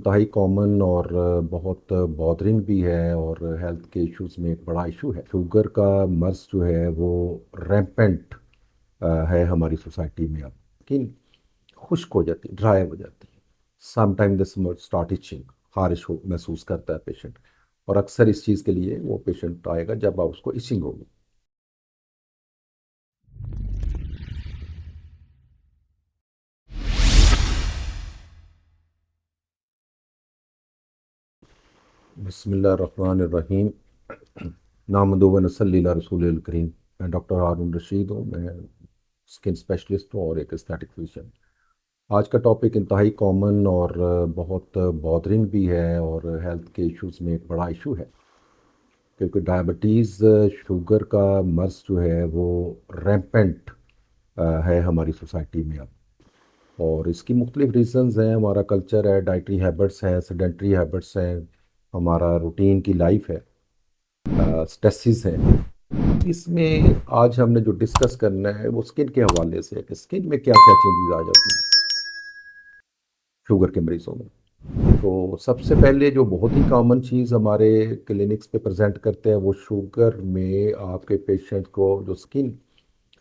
इंतहाई कॉमन और बहुत बॉदरिंग भी है और हेल्थ के इश्यूज में एक बड़ा इशू है। शुगर का मर्ज जो है वो रैम्पेंट है हमारी सोसाइटी में। अब स्किन खुश्क हो जाती है, ड्राई हो जाती है। Some time this start itching, खारिश हो महसूस करता है पेशेंट। और अक्सर इस चीज़ के लिए वो पेशेंट आएगा जब आप उसको इचिंग होगी। बिस्मिल्लाहिर्रहमानिर्रहीम। नामदो व नसल्ली अला रसूलिल करीम। मैं डॉक्टर हारून रशीद हूँ। मैं स्किन स्पेशलिस्ट हूँ और एक एस्थेटिक फिजिशियन। आज का टॉपिक इंतहाई कॉमन और बहुत बॉदरिंग भी है और हेल्थ के इश्यूज में एक बड़ा इशू है। क्योंकि डायबिटीज़, शुगर का मर्ज जो है वो रैम्पेंट है हमारी सोसाइटी में अब। और इसकी मुख्तलिफ रीजंस हैं। हमारा कल्चर है, डाइटरी हैबिट्स हैं, सेडेंट्री हैबिट्स हैं, हमारा रूटीन की लाइफ है, स्ट्रेसेस हैं। इसमें आज हमने जो डिस्कस करना है वो स्किन के हवाले से है कि स्किन में क्या क्या चेंजेस आ जाती हैं शुगर के मरीजों में। तो सबसे पहले जो बहुत ही कॉमन चीज़ हमारे क्लिनिक्स पे प्रेजेंट करते हैं वो शुगर में आपके पेशेंट को जो स्किन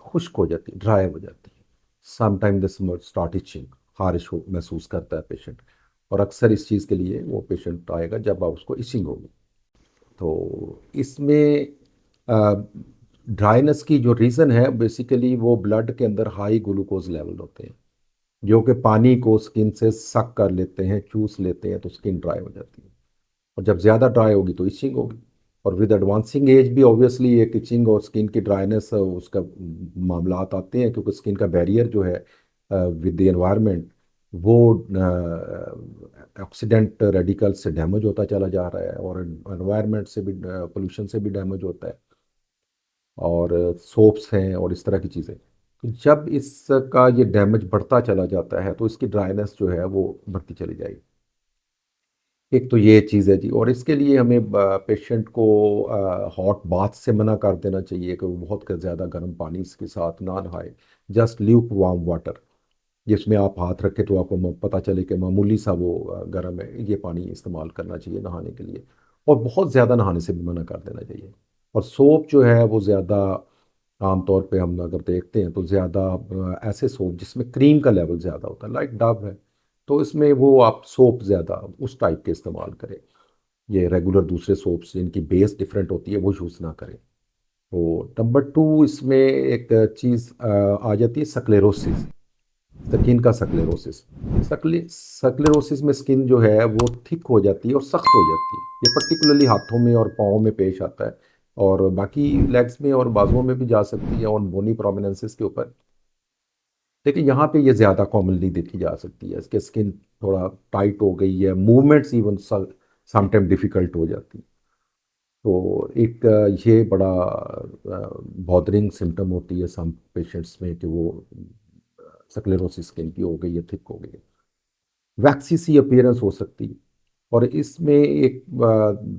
खुश्क हो जाती है, ड्राई हो जाती है। Some time this start itching, खारिश हो महसूस करता है पेशेंट। और अक्सर इस चीज़ के लिए वो पेशेंट आएगा जब आप उसको इचिंग होगी। तो इसमें ड्राइनेस की जो रीज़न है बेसिकली वो ब्लड के अंदर हाई ग्लूकोज लेवल होते हैं, जो कि पानी को स्किन से सक कर लेते हैं, चूस लेते हैं, तो स्किन ड्राई हो जाती है। और जब ज़्यादा ड्राई होगी तो इचिंग होगी। और विद एडवांसिंग एज भी ऑब्वियसली एक इचिंग और स्किन की ड्राइनेस उसका मामलात आते हैं, क्योंकि स्किन का बैरियर जो है विद द एनवायरनमेंट वो ऑक्सीडेंट रेडिकल से डैमेज होता चला जा रहा है और एनवायरनमेंट से भी, पोल्यूशन से भी डैमेज होता है। और सोप्स हैं और इस तरह की चीज़ें। तो जब इसका ये डैमेज बढ़ता चला जाता है तो इसकी ड्राइनेस जो है वो बढ़ती चली जाएगी। एक तो ये चीज़ है जी। और इसके लिए हमें पेशेंट को हॉट बाथ से मना कर देना चाहिए कि वो बहुत ज़्यादा गर्म पानी के साथ ना नहाए। जस्ट ल्यूक वार्म वाटर, जिसमें आप हाथ रखें तो आपको पता चले कि मामूली सा वो गर्म है, ये पानी इस्तेमाल करना चाहिए नहाने के लिए। और बहुत ज़्यादा नहाने से भी मना कर देना चाहिए। और सोप जो है वो ज़्यादा, आमतौर पे हम अगर देखते हैं तो ज़्यादा ऐसे सोप जिसमें क्रीम का लेवल ज़्यादा होता है, लाइक डव है, तो इसमें वो आप सोप ज़्यादा उस टाइप के इस्तेमाल करें। ये रेगुलर दूसरे सोप्स जिनकी बेस डिफरेंट होती है वो यूज़ ना करें। तो नंबर टू इसमें एक चीज़ आ जाती है सक्लेरोसिस, स्किन का सक्लेरोसिस। सक्लेरोसिस में स्किन जो है वो थिक हो जाती है और सख्त हो जाती है। ये पर्टिकुलरली हाथों में और पाँव में पेश आता है, और बाकी लेग्स में और बाजुओं में भी जा सकती है, और बोनी प्रोमिनेंसेस के ऊपर। लेकिन यहाँ पे ये ज़्यादा कॉमनली देखी जा सकती है। इसके स्किन थोड़ा टाइट हो गई है, मूवमेंट्स इवन समटाइम डिफ़िकल्ट हो जाती है। तो एक ये बड़ा बॉदरिंग सिम्टम होती है सम पेशेंट्स में कि वो सक्लेरोसिस स्किन की हो गई है, थिक हो गई है। वैक्सी सी अपीयरेंस हो सकती है। और इसमें एक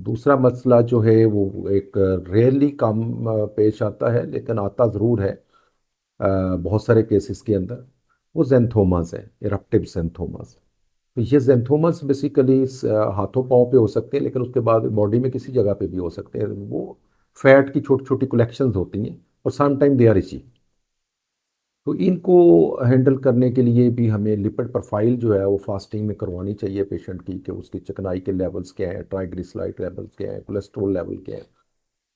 दूसरा मसला जो है वो एक रेयरली कम पेश आता है, लेकिन आता ज़रूर है बहुत सारे केसेस के अंदर। वो जेंथोमास है, इरप्टिव जेंथोमास। तो ये जेंथोमास बेसिकली हाथों पाँव पे हो सकते हैं, लेकिन उसके बाद बॉडी में किसी जगह पे भी हो सकते हैं। वो फैट की छोटी छोटी कलेक्शंस होती हैं और सम टाइम दे आर इची। तो इनको हैंडल करने के लिए भी हमें लिपिड प्रोफाइल जो है वो फास्टिंग में करवानी चाहिए पेशेंट की, कि उसकी चिकनाई के लेवल्स क्या हैं, ट्राइग्लिसराइड लेवल्स क्या हैं, कोलेस्ट्रॉल लेवल क्या है।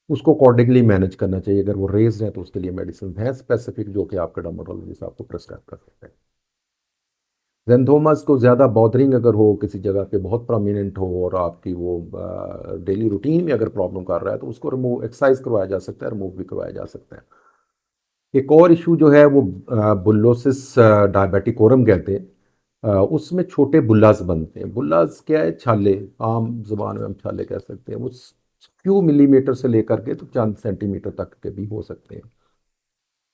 उसको अकॉर्डिंगली मैनेज करना चाहिए। अगर वो रेज हैं तो उसके लिए मेडिसिन है स्पेसिफिक, जो कि आपके डर्माटोलॉजिस्ट आपको प्रेस्क्राइब कर सकते हैं। जेंथोमास को ज़्यादा बॉदरिंग अगर हो, किसी जगह पे बहुत प्रोमिनेंट हो और आपकी वो डेली रूटीन में अगर प्रॉब्लम कर रहा है, तो उसको रिमूव, एक्सरसाइज करवाया जा सकता है, रिमूव भी करवाया जा सकता है। एक और इशू जो है वो बुल्लोसिस डायबिटिकोरम कहते हैं। उसमें छोटे बुल्लास बनते हैं। बुल्लास क्या है? छाले, आम जुबान में हम छाले कह सकते हैं। वो फ्यू मिलीमीटर से लेकर के तो चंद सेंटीमीटर तक के भी हो सकते हैं।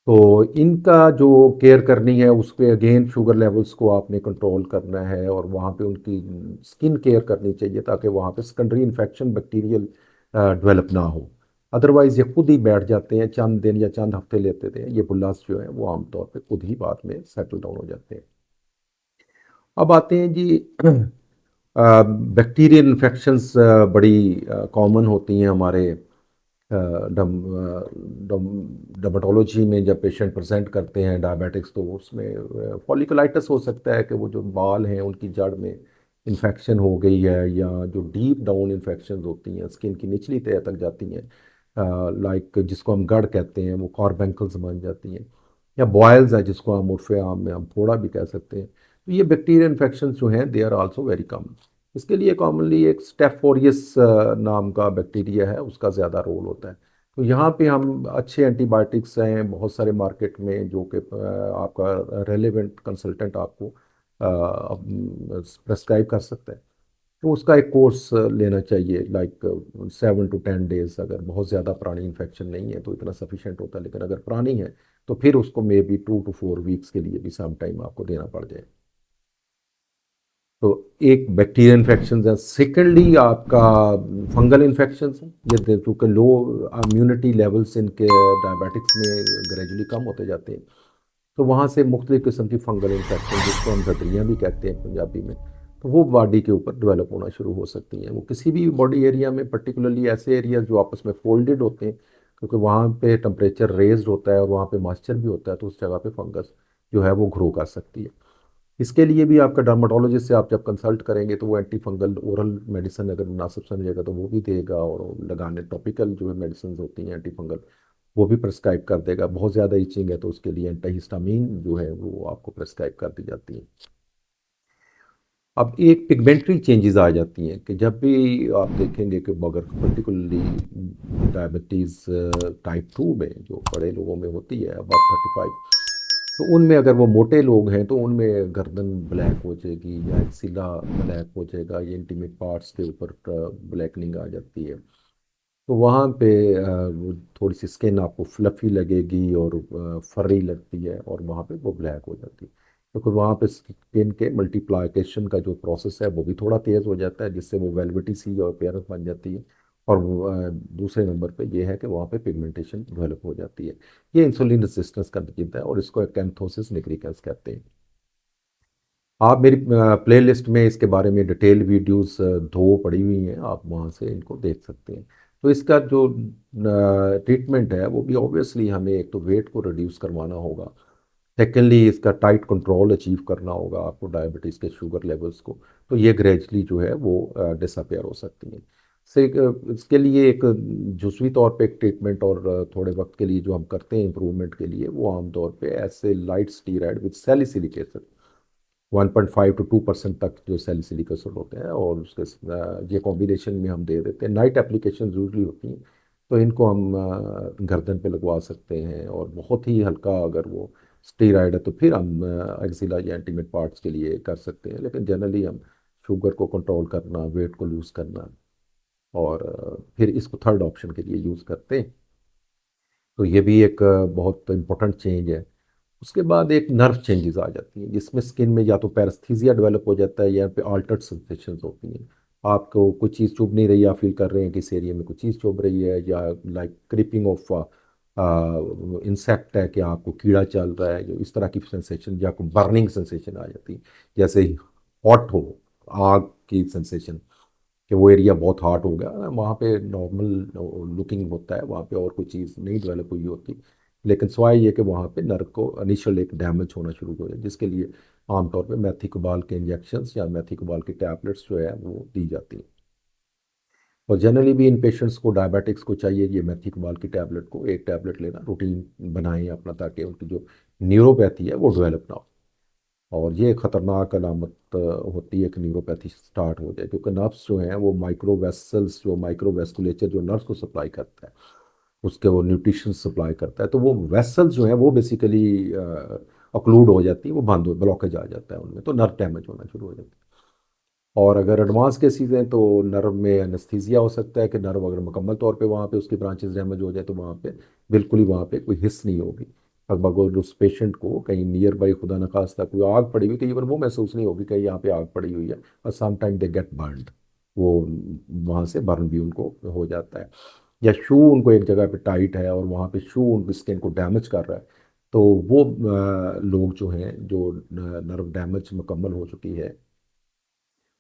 तो इनका जो केयर करनी है उस पे अगेन शुगर लेवल्स को आपने कंट्रोल करना है, और वहाँ पे उनकी स्किन केयर करनी चाहिए ताकि वहाँ पे सेकेंडरी इन्फेक्शन बैक्टीरियल डेवलप ना हो। अदरवाइज ये खुद ही बैठ जाते हैं, चंद दिन या चंद हफ्ते लेते थे, ये बुल्लास जो है वो आमतौर पे खुद ही बाद में सेटल डाउन हो जाते हैं। अब आते हैं जी बैक्टीरियल इन्फेक्शंस बड़ी कॉमन होती हैं हमारे डर्मेटोलॉजी में। जब पेशेंट प्रेजेंट करते हैं डायबिटिक्स, तो उसमें फॉलिकुलाइटिस हो सकता है कि वो जो बाल हैं उनकी जड़ में इन्फेक्शन हो गई है, या जो डीप डाउन इन्फेक्शन होती हैं स्किन की निचली तह तक जाती हैं, लाइक जिसको हम गढ़ कहते हैं, वो कॉर्बेंकल्स बन जाती हैं, या बॉयल्स है जिसको हम उर्फ आम में हम फोड़ा भी कह सकते हैं। तो ये बैक्टीरियल इन्फेक्शन जो हैं they are also very common. इसके लिए कॉमनली एक स्टेफोरियस नाम का बैक्टीरिया है, उसका ज़्यादा रोल होता है। तो यहाँ पे हम अच्छे एंटीबायोटिक्स हैं बहुत सारे मार्केट में, जो कि आपका रेलेवेंट कंसल्टेंट आपको प्रेस्क्राइब कर सकता है। तो उसका एक कोर्स लेना चाहिए, लाइक 7 to 10 डेज। अगर बहुत ज़्यादा पुरानी इन्फेक्शन नहीं है तो इतना सफिशेंट होता है, लेकिन अगर पुरानी है तो फिर उसको मे बी 2 to 4 वीक्स के लिए भी सम टाइम आपको देना पड़ जाए। तो एक बैक्टीरियल इन्फेक्शन है। सेकेंडली आपका फंगल इन्फेक्शन है। ये चूँकि लो इम्यूनिटी लेवल्स इनके डायबिटिक्स में ग्रेजुअली कम होते जाते हैं, तो वहाँ से मुख्तलिफ किस्म की फंगल इन्फेक्शन, जिसको हम धतरियाँ भी कहते हैं पंजाबी में, तो वो बॉडी के ऊपर डेवलप होना शुरू हो सकती हैं। वो किसी भी बॉडी एरिया में, पर्टिकुलरली ऐसे एरिया जो आपस में फोल्डेड होते हैं, क्योंकि वहाँ पे टेम्परेचर रेज्ड होता है और वहाँ पे मॉइस्चर भी होता है, तो उस जगह पे फंगस जो है वो ग्रो कर सकती है। इसके लिए भी आपका डर्माटोलॉजिस्ट से आप जब कंसल्ट करेंगे तो वो एंटी फंगल ओरल मेडिसिन अगर मुनासिब समझेगा तो वो भी देगा, और लगाने टॉपिकल जो है मेडिसिन होती हैं एंटी फंगल वो भी प्रेस्क्राइब कर देगा। बहुत ज़्यादा इचिंग है तो उसके लिए एंटाहिस्टामीन जो है वो आपको प्रेस्क्राइब कर दी जाती है। अब एक पिगमेंट्री चेंजेस आ जाती हैं कि जब भी आप देखेंगे कि अगर पर्टिकुलरली डायबिटीज़ टाइप 2 में जो बड़े लोगों में होती है अब 35, तो उनमें अगर वो मोटे लोग हैं तो उनमें गर्दन ब्लैक हो जाएगी, या एक्सिला ब्लैक हो जाएगा, ये इंटीमेट पार्ट्स के ऊपर ब्लैकनिंग आ जाती है। तो वहाँ पे वो थोड़ी सी स्किन आपको फ्लफी लगेगी और फरी लगती है, और वहाँ पे वो ब्लैक हो जाती है। तो फिर वहाँ पे स्किन के मल्टीप्लाइकेशन का जो प्रोसेस है वो भी थोड़ा तेज़ हो जाता है, जिससे वो वेलवेटी सी और अपीयरेंस बन जाती है। और दूसरे नंबर पे ये है कि वहाँ पे पिगमेंटेशन डेवलप हो जाती है। ये इंसुलिन रेजिस्टेंस का नतीजा है, और इसको एक्ैंथोसिस निग्रिकन्स कहते हैं। आप मेरी प्लेलिस्ट में इसके बारे में डिटेल वीडियोस दो पड़ी हुई हैं, आप वहाँ से इनको देख सकते हैं। तो इसका जो ट्रीटमेंट है वो भी ऑब्वियसली हमें एक तो वेट को रिड्यूस करवाना होगा, सेकेंडली इसका टाइट कंट्रोल अचीव करना होगा आपको डायबिटीज़ के शुगर लेवल्स को। तो ये ग्रेजुअली जो है वो डिसअपेयर हो सकती हैं। से इसके लिए एक जुज़वी तौर पे एक ट्रीटमेंट, और थोड़े वक्त के लिए जो हम करते हैं इम्प्रूवमेंट के लिए, वो आमतौर पे ऐसे light steroid with salicylic acid 1.5 to 2% तक जो सैलिसिलिक एसिड होते हैं, और उसके ये कॉम्बिनेशन में हम दे देते हैं। नाइट एप्लीकेशन यूजली होती हैं, तो इनको हम गर्दन पे लगवा सकते हैं, और बहुत ही हल्का अगर वो स्टीराइड है तो फिर हम एक्सिला या इंटीमेट पार्ट्स के लिए कर सकते हैं। लेकिन जनरली हम शुगर को कंट्रोल करना, वेट को लूज़ करना, और फिर इसको थर्ड ऑप्शन के लिए यूज़ करते हैं। तो ये भी एक बहुत इंपॉर्टेंट चेंज है। उसके बाद एक नर्व चेंजेस आ जाती हैं, जिसमें स्किन में या तो पैरास्थीसिया डेवलप हो जाता है, या पे अल्टर्ड सेंसेशंस होती हैं। आपको कुछ चीज़ चुभ नहीं रही, आप फील कर रहे हैं कि इस एरिया में कुछ चीज़ चुभ रही है, या लाइक क्रीपिंग ऑफ इंसेक्ट है कि आपको कीड़ा चल रहा है, जो इस तरह की सेंसेशन, या कोई बर्निंग सेंसेशन आ जाती है, जैसे हॉट हो, आग की सेंसेशन, कि वो एरिया बहुत हॉट हो गया। वहाँ पे नॉर्मल लुकिंग होता है, वहाँ पे और कोई चीज़ नहीं डेवलप हुई होती, लेकिन स्वाय ये कि वहाँ पे नर्व को इनिशियल एक डैमेज होना शुरू हो जाए, जिसके लिए आमतौर पे मैथिकोबाल के इंजेक्शंस या मैथिकोबाल की टैबलेट्स जो है वो दी जाती हैं। और जनरली भी इन पेशेंट्स को, डायबिटिक्स को चाहिए ये मैथिकोबाल की टैबलेट को एक टैबलेट लेना रूटीन बनाएं अपना, ताकि उनकी जो न्यूरोपैथी है वो डेवलप ना हो। और ये खतरनाक अलामत होती है कि न्यूरोपैथी स्टार्ट हो जाए, क्योंकि नर्व्स जो हैं वो माइक्रो वेसल्स, जो माइक्रो वेस्कुलेचर जो नर्व्स को सप्लाई करता है, उसके वो न्यूट्रिशन सप्लाई करता है, तो वो वेसल्स जो है वो बेसिकली अक्लूड हो जाती है, वो बंद हो, ब्लॉकेज आ जाता है उनमें, तो नर्व डैमेज होना शुरू हो जाता है। और अगर एडवांस केसेस हैं तो नर्व में एनेस्थीसिया हो सकता है, कि नर्व अगर मुकम्मल तौर पे वहाँ पे उसकी ब्रांचेस डैमेज हो जाए तो वहाँ पे बिल्कुल ही वहाँ पे कोई हिस्स नहीं होगी। अगर उस पेशेंट को कहीं नियर बाई खुदा न खास्ता कोई आग पड़ी हुई, तो इवन वो महसूस नहीं होगी कि यहाँ पे आग पड़ी हुई है, और some time they get burned, वो वहाँ से बर्न भी उनको हो जाता है। या शू उनको एक जगह पे टाइट है और वहाँ पे शू उनकी स्किन को डैमेज कर रहा है, तो वो लोग जो हैं, जो नर्व डैमेज मुकम्मल हो चुकी है,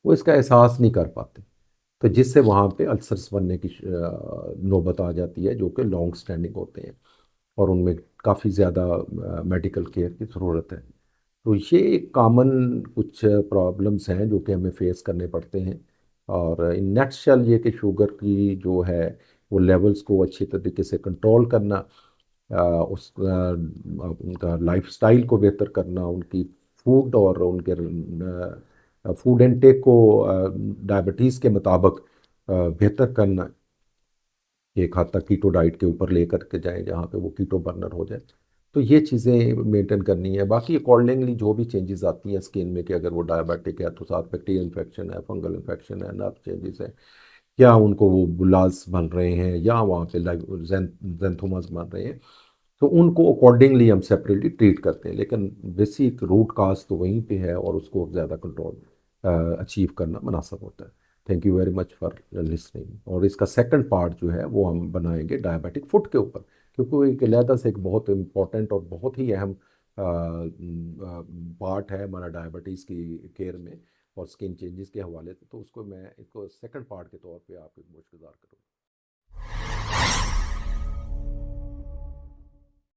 वो इसका एहसास नहीं कर पाते। तो जिससे वहाँ पे अल्सर्स बनने की नौबत आ जाती है, जो कि लॉन्ग स्टैंडिंग होते हैं और उनमें काफ़ी ज़्यादा मेडिकल केयर की ज़रूरत है। तो ये एक कॉमन कुछ प्रॉब्लम्स हैं जो कि हमें फेस करने पड़ते हैं। और इन नटशल ये कि शुगर की जो है वो लेवल्स को अच्छी तरीके से कंट्रोल करना, उनका लाइफस्टाइल को बेहतर करना, उनकी फूड और उनके फूड इनटेक को डायबिटीज़ के मुताबिक बेहतर करना, एक हद तक कीटो डाइट के ऊपर लेकर के जाएं जहाँ पे वो कीटो बर्नर हो जाए। तो ये चीज़ें मेंटेन करनी है। बाकी अकॉर्डिंगली जो भी चेंजेस आती हैं स्किन में, कि अगर वो डायबिटिक है तो साथ बैक्टीरियल इन्फेक्शन है, फंगल इन्फेक्शन है, नर्व चेंजेस है, या उनको वो बुलास बन रहे हैं, या वहाँ पे लाइक जेंथोमास बन रहे हैं, तो उनको अकॉर्डिंगली हम सेपरेटली ट्रीट करते हैं। लेकिन बेसिक रूट काज तो वहीं पे है और उसको ज़्यादा कंट्रोल अचीव करना मुनासिब होता है। Thank you very much for listening. और इसका सेकंड पार्ट जो है वो हम बनाएंगे डायबिटिक फुट के ऊपर, क्योंकि वो एक अलहदा से एक बहुत इम्पोर्टेंट और बहुत ही अहम पार्ट है हमारा डायबिटीज़ की केयर में और स्किन चेंजेस के हवाले से। तो उसको मैं इसको सेकंड पार्ट के तौर पे आपको मुश्किल करूँगा।